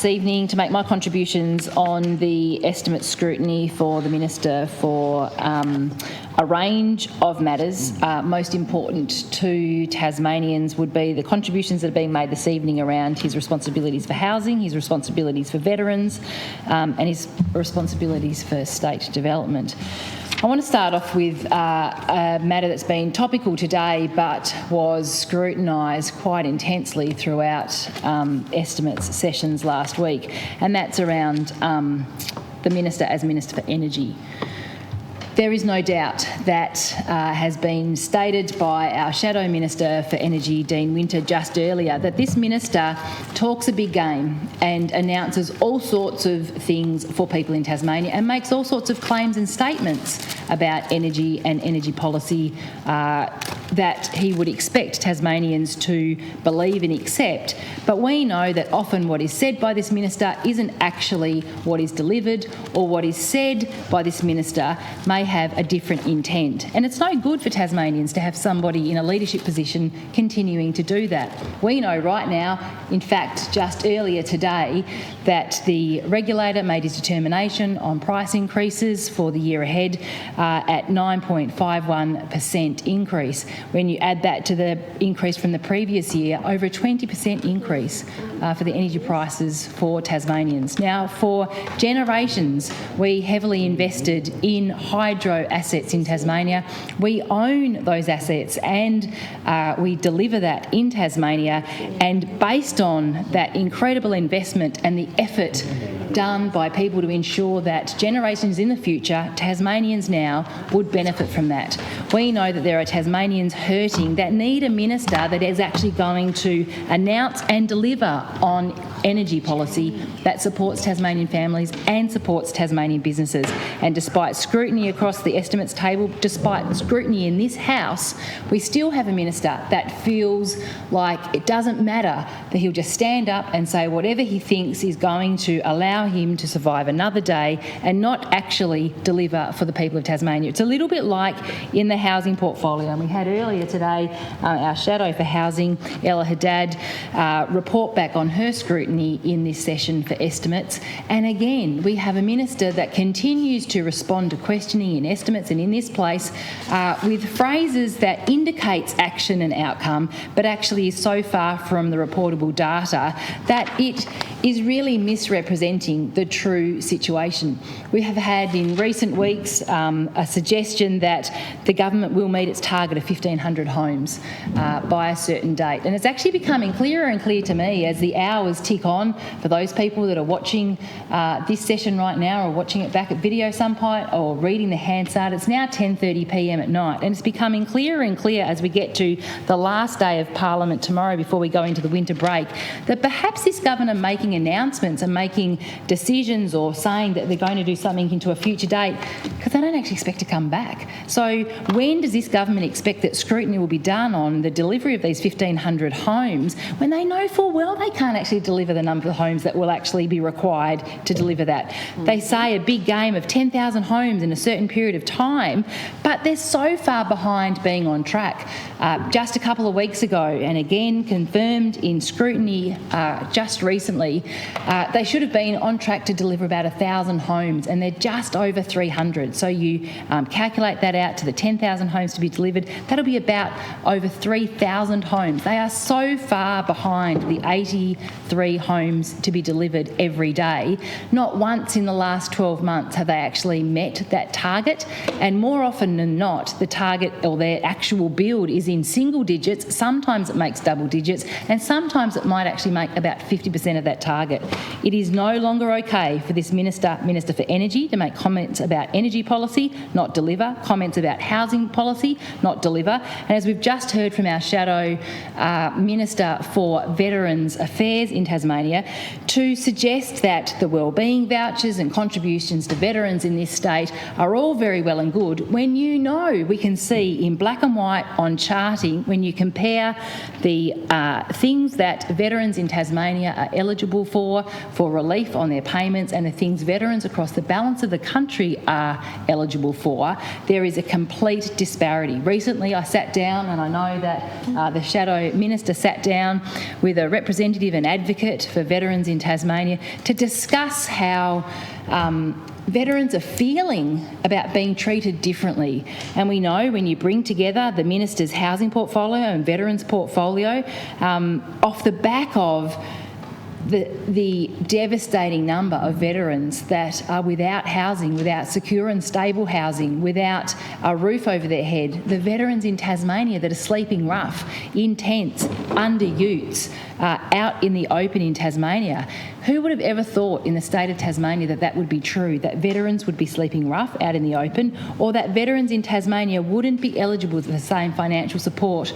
this evening to make my contributions on the estimate scrutiny for the Minister for a range of matters. Most important to Tasmanians would be the contributions that are being made this evening around his responsibilities for housing, his responsibilities for veterans, and his responsibilities for state development. I want to start off with a matter that's been topical today but was scrutinised quite intensely throughout estimates sessions last week, and that's around the Minister as Minister for Energy. There is no doubt that has been stated by our Shadow Minister for Energy, Dean Winter, just earlier, that this Minister talks a big game and announces all sorts of things for people in Tasmania and makes all sorts of claims and statements about energy and energy policy that he would expect Tasmanians to believe and accept. But we know that often what is said by this Minister isn't actually what is delivered, or what is said by this Minister may have a different intent. And it's no good for Tasmanians to have somebody in a leadership position continuing to do that. We know right now, in fact, just earlier today, that the regulator made his determination on price increases for the year ahead at 9.51% increase. When you add that to the increase from the previous year, over a 20% increase for the energy prices for Tasmanians. Now, for generations, we heavily invested in hydro assets in Tasmania. We own those assets and we deliver that in Tasmania, and based on that incredible investment and the effort done by people to ensure that generations in the future, Tasmanians now, would benefit from that. We know that there are Tasmanians hurting that need a minister that is actually going to announce and deliver on energy policy that supports Tasmanian families and supports Tasmanian businesses. And despite scrutiny across the estimates table, despite scrutiny in this House, we still have a minister that feels like it doesn't matter, that he'll just stand up and say whatever he thinks is going to allow him to survive another day and not actually deliver for the people of Tasmania. It's a little bit like in the housing portfolio. And we had earlier today our Shadow for Housing, Ella Haddad, report back on her scrutiny in this session for estimates. And again, we have a minister that continues to respond to questioning in estimates and in this place with phrases that indicates action and outcome, but actually is so far from the reportable data that it is really misrepresenting the true situation. We have had in recent weeks a suggestion that the government will meet its target of 1,500 homes by a certain date. And it's actually becoming clearer and clear to me as the hours tick on, for those people that are watching this session right now or watching it back at video some point or reading the Hansard. It's now 10:30 p.m. at night, and it's becoming clearer and clearer as we get to the last day of Parliament tomorrow before we go into the winter break, that perhaps this government making announcements and making decisions or saying that they're going to do something into a future date because they don't actually expect to come back. So when does this government expect that scrutiny will be done on the delivery of these 1,500 homes when they know full well they can't actually deliver the number of homes that will actually be required to deliver that? They say a big game of 10,000 homes in a certain period of time, but they're so far behind being on track. Just a couple of weeks ago, and again confirmed in scrutiny just recently, they should have been on track to deliver about 1,000 homes, and they're just over 300. So you calculate that out to the 10,000 homes to be delivered, that'll be about over 3,000 homes. They are so far behind the 83 homes to be delivered every day. Not once in the last 12 months have they actually met that target, and more often than not, the target or their actual build is in single digits. Sometimes it makes double digits, and sometimes it might actually make about 50% of that target. It is no longer okay for this Minister for Energy to make comments about energy policy, not deliver, comments about housing policy, not deliver. And as we've just heard from our Shadow Minister for Veterans Affairs in Tasmania, to suggest that the wellbeing vouchers and contributions to veterans in this state are all very well and good when you know we can see in black and white on charting, when you compare the things that veterans in Tasmania are eligible for relief on their payments and the things veterans across the balance of the country are eligible for, there is a complete disparity. Recently I sat down, and I know that the Shadow Minister sat down with a representative and advocate syndicate for veterans in Tasmania to discuss how veterans are feeling about being treated differently. And we know when you bring together the Minister's housing portfolio and veterans portfolio, off the back of the devastating number of veterans that are without housing, without secure and stable housing, without a roof over their head, the veterans in Tasmania that are sleeping rough, in tents, under utes, out in the open in Tasmania. Who would have ever thought in the state of Tasmania that that would be true, that veterans would be sleeping rough out in the open, or that veterans in Tasmania wouldn't be eligible for the same financial support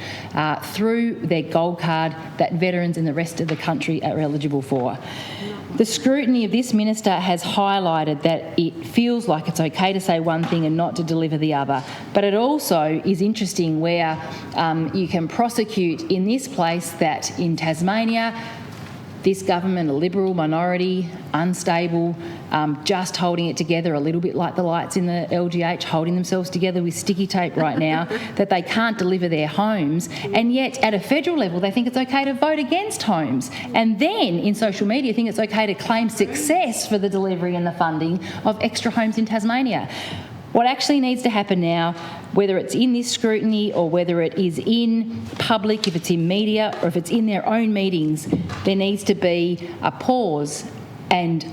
through their gold card that veterans in the rest of the country are eligible for? The scrutiny of this minister has highlighted that it feels like it's okay to say one thing and not to deliver the other. But it also is interesting where you can prosecute in this place that in Tasmania, this government, a Liberal minority, unstable, just holding it together a little bit like the lights in the LGH, holding themselves together with sticky tape right now, that they can't deliver their homes, and yet at a federal level they think it's okay to vote against homes, and then in social media think it's okay to claim success for the delivery and the funding of extra homes in Tasmania. What actually needs to happen now, whether it's in this scrutiny or whether it is in public, if it's in media or if it's in their own meetings, there needs to be a pause and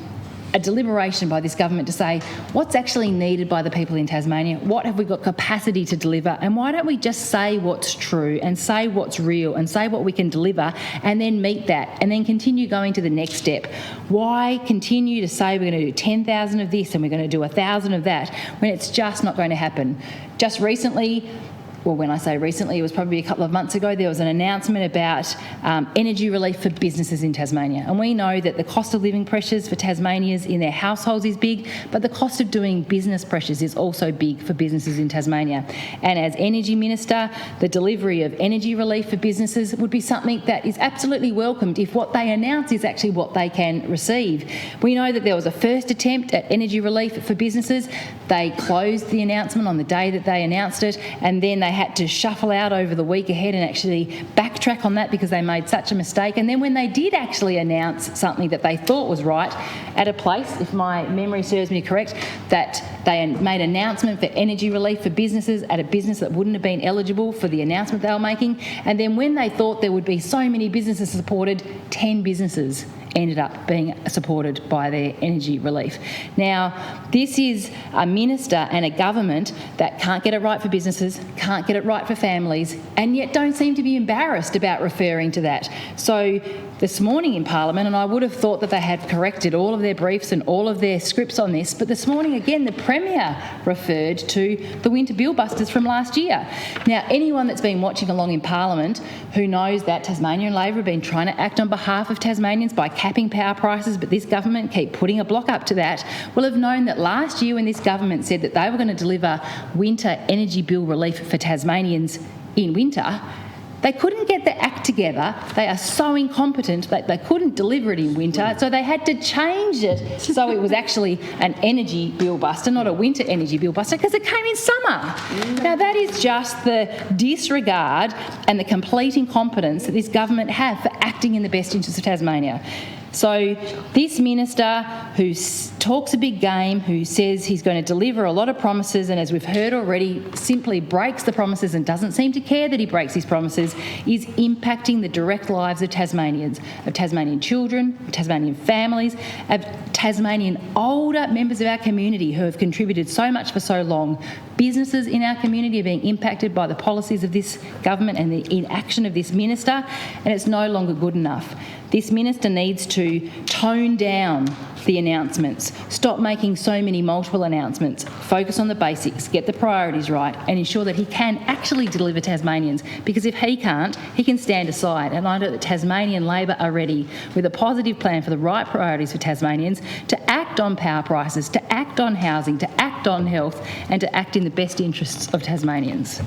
a deliberation by this government to say what's actually needed by the people in Tasmania, what have we got capacity to deliver, and why don't we just say what's true and say what's real and say what we can deliver and then meet that and then continue going to the next step. Why continue to say we're going to do 10,000 of this and we're going to do 1,000 of that when it's just not going to happen? Just recently, well, when I say recently, it was probably a couple of months ago, there was an announcement about energy relief for businesses in Tasmania. And we know that the cost of living pressures for Tasmanians in their households is big, but the cost of doing business pressures is also big for businesses in Tasmania. And as Energy Minister, the delivery of energy relief for businesses would be something that is absolutely welcomed if what they announce is actually what they can receive. We know that there was a first attempt at energy relief for businesses. They closed the announcement on the day that they announced it, and then they had to shuffle out over the week ahead and actually backtrack on that because they made such a mistake. And then when they did actually announce something that they thought was right at a place, if my memory serves me correct, that they made an announcement for energy relief for businesses at a business that wouldn't have been eligible for the announcement they were making. And then when they thought there would be so many businesses supported, 10 businesses ended up being supported by their energy relief. Now, this is a minister and a government that can't get it right for businesses, can't get it right for families, and yet don't seem to be embarrassed about referring to that. So this morning in Parliament, and I would have thought that they had corrected all of their briefs and all of their scripts on this, but this morning again the Premier referred to the winter bill busters from last year. Now, anyone that's been watching along in Parliament who knows that Tasmania and Labor have been trying to act on behalf of Tasmanians by capping power prices, but this government keep putting a block up to that, will have known that last year when this government said that they were going to deliver winter energy bill relief for Tasmanians in winter, they couldn't get their act together. They are so incompetent that they couldn't deliver it in winter, so they had to change it so it was actually an energy bill buster, not a winter energy bill buster, because it came in summer. Now, that is just the disregard and the complete incompetence that this government have for acting in the best interest of Tasmania. So this minister who talks a big game, who says he's going to deliver a lot of promises, and as we've heard already, simply breaks the promises and doesn't seem to care that he breaks his promises, is impacting the direct lives of Tasmanians, of Tasmanian children, of Tasmanian families, of Tasmanian older members of our community who have contributed so much for so long. Businesses in our community are being impacted by the policies of this government and the inaction of this minister, and it's no longer good enough. This minister needs to tone down the announcements, stop making so many multiple announcements, focus on the basics, get the priorities right, and ensure that he can actually deliver Tasmanians, because if he can't, he can stand aside. And I know that Tasmanian Labor are ready with a positive plan for the right priorities for Tasmanians to act on power prices, to act on housing, to act on health, and to act in the best interests of Tasmanians.